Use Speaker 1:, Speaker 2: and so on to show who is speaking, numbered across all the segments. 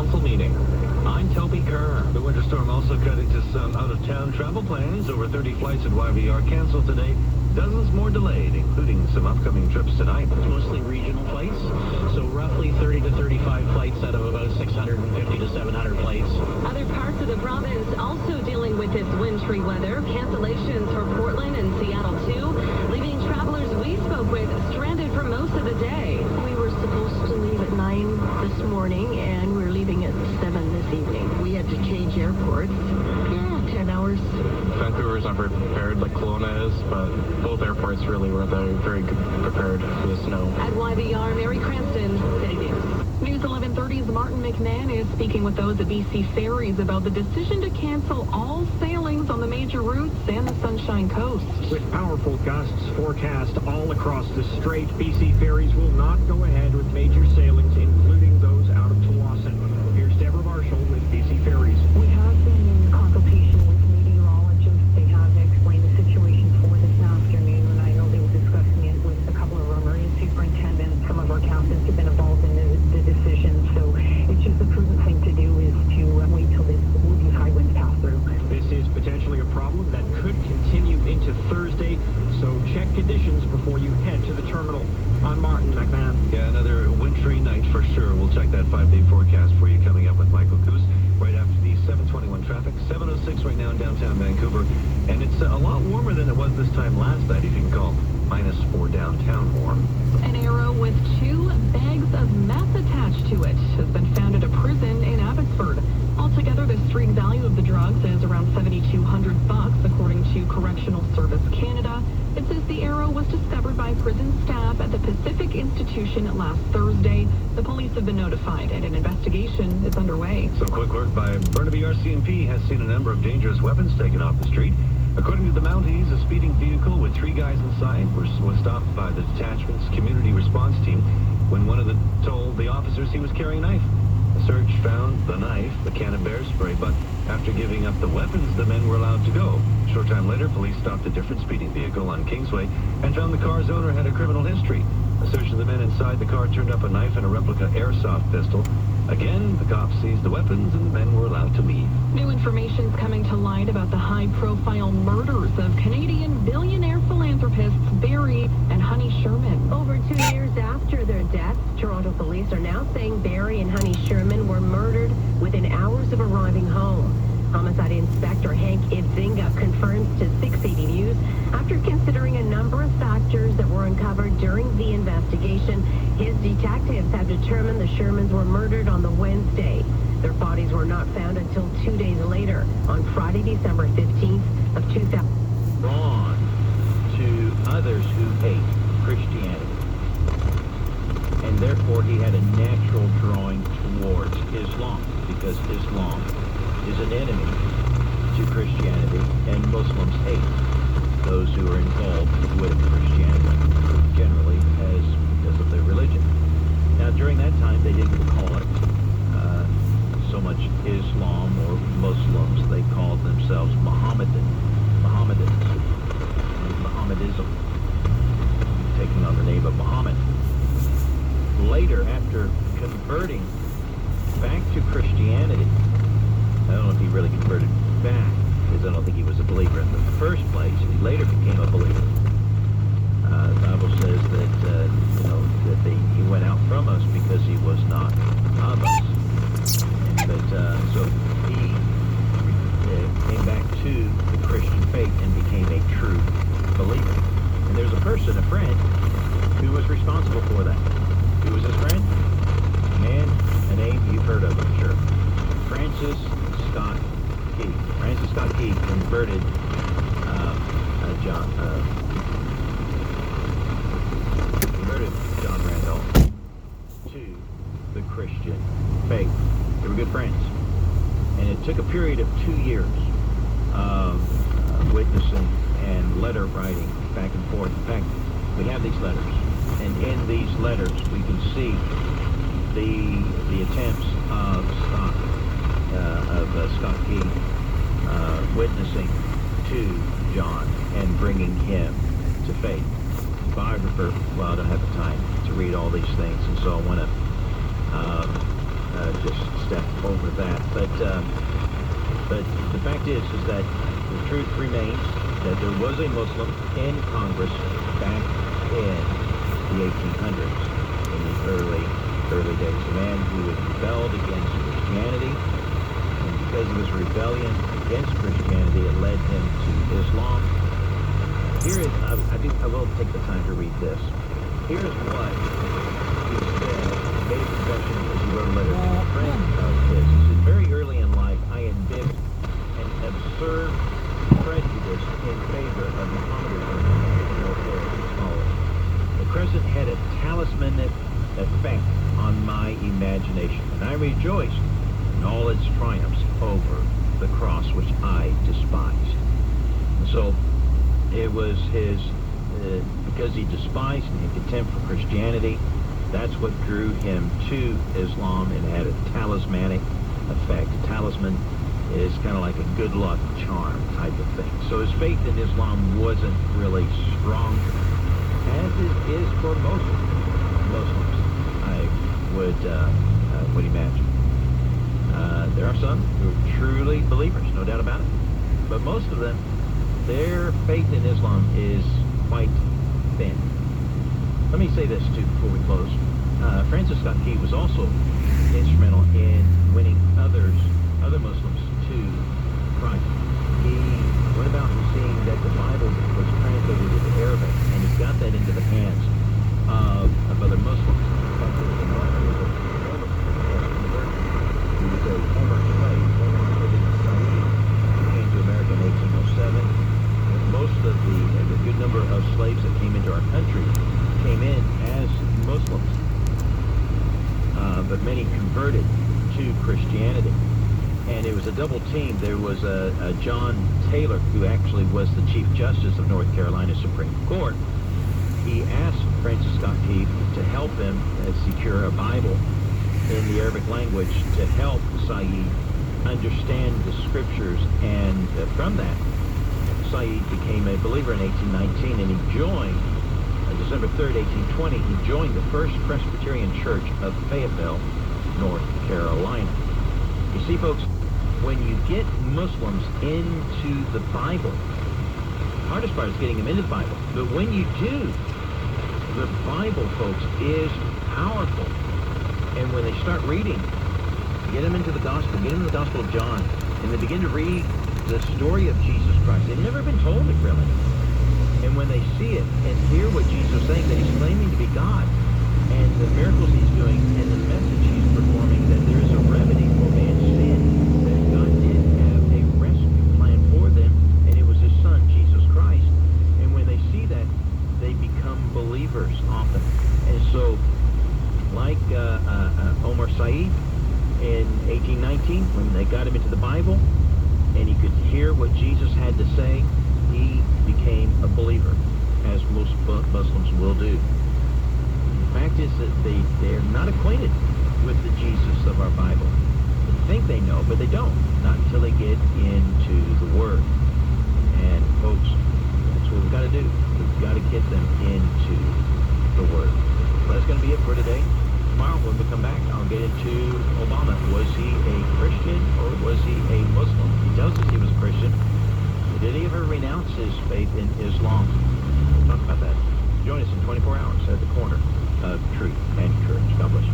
Speaker 1: Council meeting. I'm Toby Kerr.
Speaker 2: The winter storm also cut into some out-of-town travel plans. Over 30 flights at YVR canceled today. Dozens more delayed, including some upcoming trips tonight.
Speaker 1: It's mostly regional flights, so roughly 30 to 35 flights out of about 650 to 700 flights.
Speaker 3: Other parts of the province also dealing with this wintry weather. Cancellations for Portland and Seattle, too, leaving travelers we spoke with stranded for most of the day.
Speaker 4: We were supposed to leave at 9 this morning, and we're leaving at 7 this evening. We had to change airports. 10 hours.
Speaker 5: Vancouver is not very prepared like Kelowna is, but both airports really were very good prepared for the snow.
Speaker 3: At YVR, Mary Cranston, City News.
Speaker 6: News 1130's Martin McMahon is speaking with those at BC Ferries about the decision to cancel all sailings on the major routes and the Sunshine Coast.
Speaker 7: With powerful gusts forecast all across the strait, BC Ferries will not go ahead with major sailings, including those out of Tsawwassen. Here's Deborah Marshall with BC Ferries.
Speaker 8: We have been in consultation with meteorologists. They have explained the situation for this afternoon, and I know they were discussing it with a couple of our marine superintendents. Some of our captains have been involved in the decision, so it's just the prudent thing to do is to wait till these high winds pass through.
Speaker 7: This is potentially a problem that could continue into Thursday, so check conditions before you head to the terminal. I'm Martin McMahon.
Speaker 2: Yeah, another wintry night for sure. We'll check that 5-day forecast for you coming up with Michael Coos right after the 7:21 traffic. 7:06 right now in downtown Vancouver, and it's a lot warmer than it was this time last night, if you can call -4 downtown warm.
Speaker 6: An arrow with 2 bags of meth attached to it has been found at a prison in Abbotsford. Altogether, the street value of the drugs is around $7,200, according to Correctional Service Canada. It says the arrow was discovered by prison staff at the Pacific Institution last Thursday. The police have been notified, and an investigation is underway.
Speaker 2: Some quick work by Burnaby RCMP has seen a number of dangerous weapons taken off the street. According to the Mounties, a speeding vehicle with 3 guys inside was stopped by the detachment's community response team when one of them told the officers he was carrying a knife. The search found the knife, a can of bear spray, but after giving up the weapons, the men were allowed to go. A short time later, police stopped a different speeding vehicle on Kingsway and found the car's owner had a criminal history. A search of the men inside the car turned up a knife and a replica airsoft pistol. Again, the cops seized the weapons and the men were allowed to leave.
Speaker 6: New information's coming to light about the high-profile murders of Canadian billionaire philanthropists Barry and Honey Sherman.
Speaker 3: Over 2 years after their deaths, Toronto police are now saying Barry and Honey Sherman were murdered within hours of arriving home. Homicide Inspector Hank Idzinga confirms to 680 News after considering a number of factors that were uncovered during the investigation. His detectives have determined the Shermans were murdered on the Wednesday. Their bodies were not found until 2 days later, on Friday, December 15th of 2000.
Speaker 1: Drawn to others who hate Christianity. And therefore he had a natural drawing towards Islam, because Islam is an enemy to Christianity, and Muslims hate those who are involved with Christianity, generally because of their religion. Now, during that time, they didn't call it so much Islam or Muslims. They called themselves Mohammedans, Mohammedism, taking on the name of Muhammad. Later, after converting back to Christianity, I don't know if he really converted back, because I don't think he was a believer in the first place. He later became a believer. The Bible says that he went out from us because he was not of us. So he came back to the Christian faith and became a true believer. And there's a person, a friend, who was responsible for that. Who was his friend? A man, a name you've heard of, I'm sure. Francis Scott Key. Francis Scott Key converted John Randolph to the Christian faith. They were good friends. And it took a period of 2 years of witnessing and letter writing back and forth. In fact, we have these letters. And in these letters, we can see the attempts of Scott Key witnessing to John and bringing him to faith. The biographer, well, I don't have the time to read all these things, and so I want to just step over that. But the fact is that the truth remains that there was a Muslim in Congress back in the 1800s, in the early days. A man who had rebelled against Christianity, and because of his rebellion against Christianity, it led him to Islam. Here is, I will take the time to read this. Here's what he said, made a confession as he wrote a letter to a friend of his. He said, very early in life, I envisioned an absurd prejudice in favor of Mohammedanism as follows. The crescent had a talismanic effect on my imagination, and I rejoiced in all its triumphs over the cross, which I despised. And so it was his, because he despised and had contempt for Christianity, that's what drew him to Islam, and had a talismanic effect. A talisman is kind of like a good luck charm type of thing. So his faith in Islam wasn't really strong, as it is for most Muslims, I would imagine. There are some who are truly believers, no doubt about it. But most of them, their faith in Islam is quite thin. Let me say this, too, before we close. Francis Scott Key was also instrumental in winning other Muslims to Christ. He went about seeing that the Bible was translated into Arabic, and he got that into the hands of other Muslims. He was a former slave, former Ibn Said, who came to America in 1807. Most of the good number of slaves that came into our country came in as Muslims, but many converted to Christianity. And it was a double team. There was a John Taylor, who actually was the Chief Justice of North Carolina Supreme Court. He asked Francis Scott Key to help him secure a Bible in the Arabic language to help Said understand the scriptures, and from that, Said became a believer in 1819, and he joined, on December 3rd, 1820, he joined the First Presbyterian Church of Fayetteville, North Carolina. You see, folks, when you get Muslims into the Bible, the hardest part is getting them into the Bible. But when you do, the Bible, folks, is powerful. And when they start reading, get them into the Gospel, get them in the Gospel of John, and they begin to read the story of Jesus Christ. They've never been told it, really. And when they see it and hear what Jesus is saying, that he's claiming to be God, and the miracles he's doing, and the message he's performing, that there is a remedy for man's sin, that God did have a rescue plan for them, and it was his Son, Jesus Christ. And when they see that, they become believers often. And so, like Omar Said in 1819, when they got him into the Bible, and he could hear what Jesus had to say, he became a believer, as most Muslims will do. The fact is that they're not acquainted with the Jesus of our Bible. They think they know, but they don't. Not until they get into the Word. And folks, that's what we've got to do. We've got to get them into the Word. Well, that's going to be it for today. Tomorrow, when we come back, I'll get into Obama. Was he a Christian or was he a Muslim? He tells us he was a Christian. Did he ever renounce his faith in Islam? We'll talk about that. Join us in 24 hours at the corner of Truth and Courage. God bless you.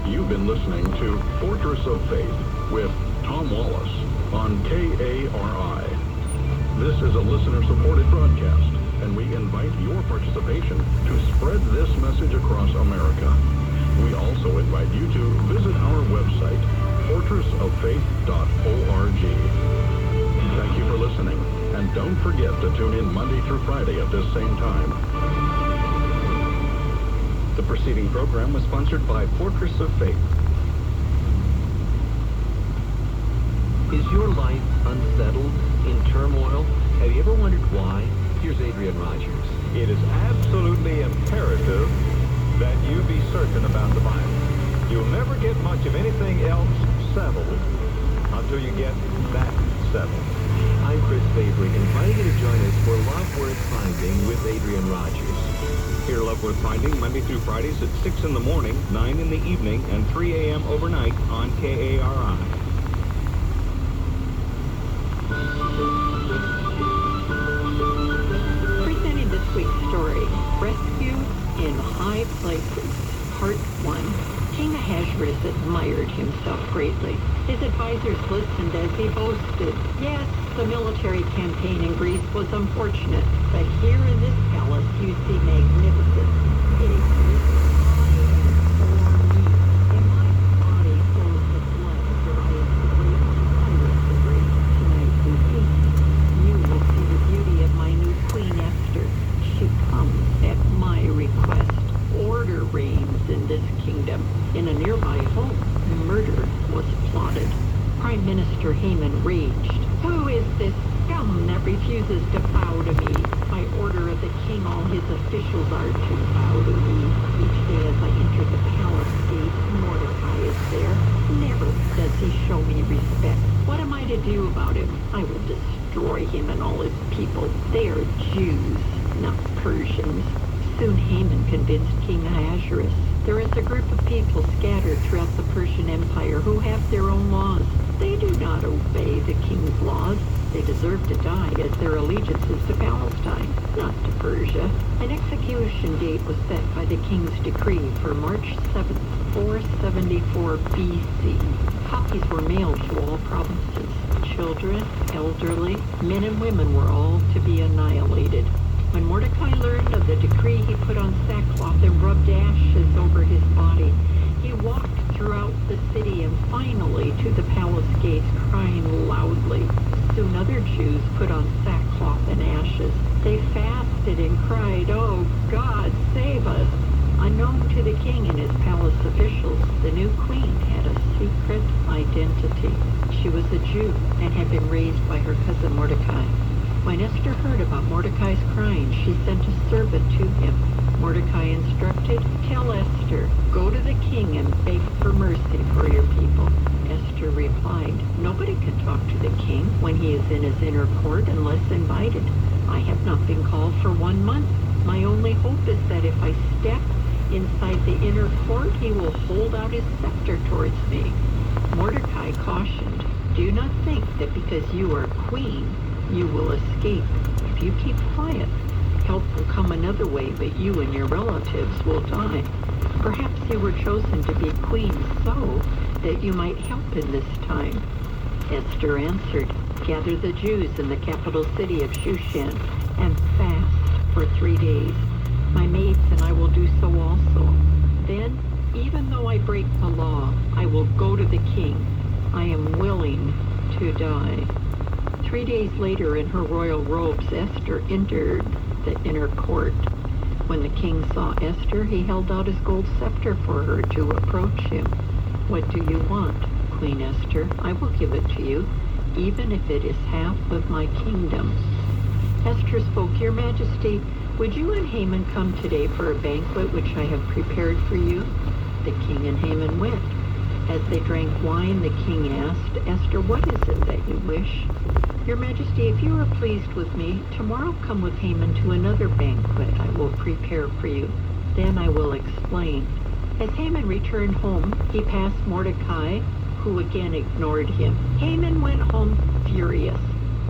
Speaker 9: You've been listening to Fortress of Faith with Tom Wallace on KARI. This is a listener-supported broadcast, and we invite your participation to spread this message across America. We also invite you to visit our website, fortressoffaith.org. Thank you for listening, and don't forget to tune in Monday through Friday at this same time.
Speaker 10: The preceding program was sponsored by Fortress of Faith.
Speaker 11: Is your life unsettled, in turmoil? Have you ever wondered why? Here's Adrian Rogers.
Speaker 12: It is absolutely imperative that you be certain about the Bible. You'll never get much of anything else settled until you get that settled.
Speaker 11: I'm Chris Fabry, inviting you to join us for Love Worth Finding with Adrian Rogers.
Speaker 9: Hear Love Worth Finding Monday through Fridays at 6 in the morning, 9 in the evening, and 3 a.m. overnight on KARI.
Speaker 13: Presenting this week's story, Rescue in High Places, Part 1. King Ahasuerus admired himself greatly. His advisors listened as he boasted. Yes, the military campaign in Greece was unfortunate, but here in this palace you see magnificence. It exists high and for me. In my body flows the blood of Darius the Great, Cyrus the Great. Tonight we feast. You will see the beauty of my new Queen Esther. She comes at my request. Order reigns in this kingdom. In a nearby home, murder was plotted. Prime Minister Haman raged. Who is this scum that refuses to bow to me? By order of the king, all his officials are to bow to me. Each day as I enter the palace gate, Mordecai is there. Never does he show me respect. What am I to do about him? I will destroy him and all his people. They are Jews, not Persians. Soon Haman convinced King Ahasuerus. There is a group of people scattered throughout the Persian Empire who have their own laws. They do not obey the king's laws. They deserve to die as their allegiance is to Palestine, not to Persia. An execution date was set by the king's decree for March 7th, 474 BC. Copies were mailed to all provinces. Children, elderly, men and women were all to be annihilated. When Mordecai learned of the decree, he put on sackcloth and rubbed ashes over his body. He walked throughout the city and finally to the palace gates, crying loudly. Soon other Jews put on sackcloth and ashes. They fasted and cried, "Oh, God, save us!" Unknown to the king and his palace officials, the new queen had a secret identity. She was a Jew and had been raised by her cousin Mordecai. When Esther heard about Mordecai's crime, she sent a servant to him. Mordecai instructed, "Tell Esther, go to the king and beg for mercy for your people." Esther replied, "Nobody can talk to the king when he is in his inner court unless invited. I have not been called for 1 month. My only hope is that if I step inside the inner court, he will hold out his scepter towards me." Mordecai cautioned, "Do not think that because you are queen, you will escape. If you keep quiet, help will come another way, but you and your relatives will die. Perhaps you were chosen to be queen so that you might help in this time." Esther answered, "Gather the Jews in the capital city of Shushan and fast for 3 days. My maids and I will do so also. Then, even though I break the law, I will go to the king. I am willing to die." 3 days later, in her royal robes, Esther entered the inner court. When the king saw Esther, he held out his gold scepter for her to approach him. "What do you want, Queen Esther? I will give it to you, even if it is half of my kingdom." Esther spoke, "Your Majesty, would you and Haman come today for a banquet which I have prepared for you?" The king and Haman went. As they drank wine, the king asked, "Esther, what is it that you wish?" "Your Majesty, if you are pleased with me, tomorrow come with Haman to another banquet I will prepare for you. Then I will explain." As Haman returned home, he passed Mordecai, who again ignored him. Haman went home furious.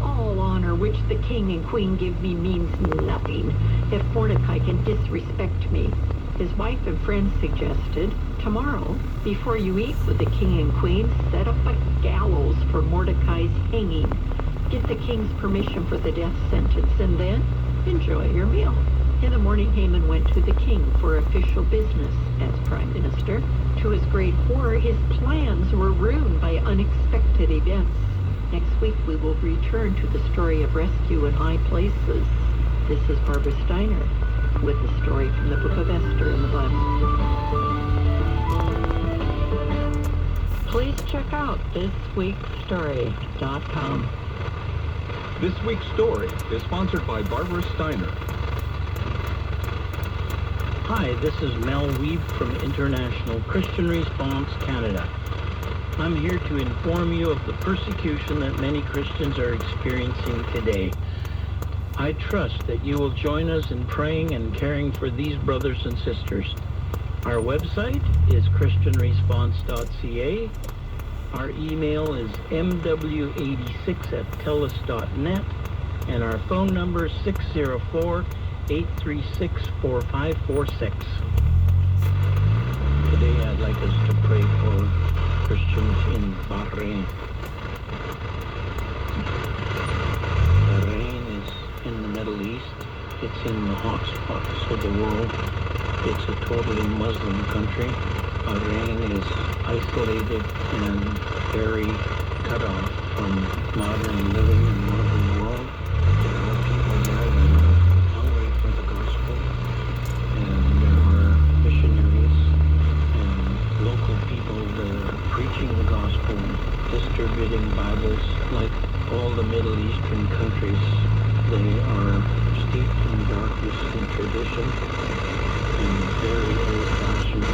Speaker 13: "All honor which the king and queen give me means nothing if Mordecai can disrespect me." His wife and friends suggested, "Tomorrow, before you eat with the king and queen, set up a gallows for Mordecai's hanging. Get the king's permission for the death sentence, and then enjoy your meal." In the morning, Haman went to the king for official business as prime minister. To his great horror, his plans were ruined by unexpected events. Next week, we will return to the story of rescue in high places. This is Barbara Steiner with a story from the book of Esther in the Bible. Please check out thisweekstory.com.
Speaker 9: This week's story is sponsored by Barbara Steiner.
Speaker 14: Hi, this is Mel Weeb from International Christian Response Canada. I'm here to inform you of the persecution that many Christians are experiencing today. I trust that you will join us in praying and caring for these brothers and sisters. Our website is christianresponse.ca. Our email is mw86@telus.net, and our phone number is 604-836-4546. Today I'd like us to pray for Christians in Bahrain. Bahrain is in the Middle East. It's in the hot spots of the world. It's a totally Muslim country. Bahrain is isolated and very cut off from modern living in the modern world. There are people there that are hungry for the gospel, and there are missionaries and local people that are preaching the gospel, distributing Bibles. Like all the Middle Eastern countries, they are steeped in darkness and tradition and very old-fashioned.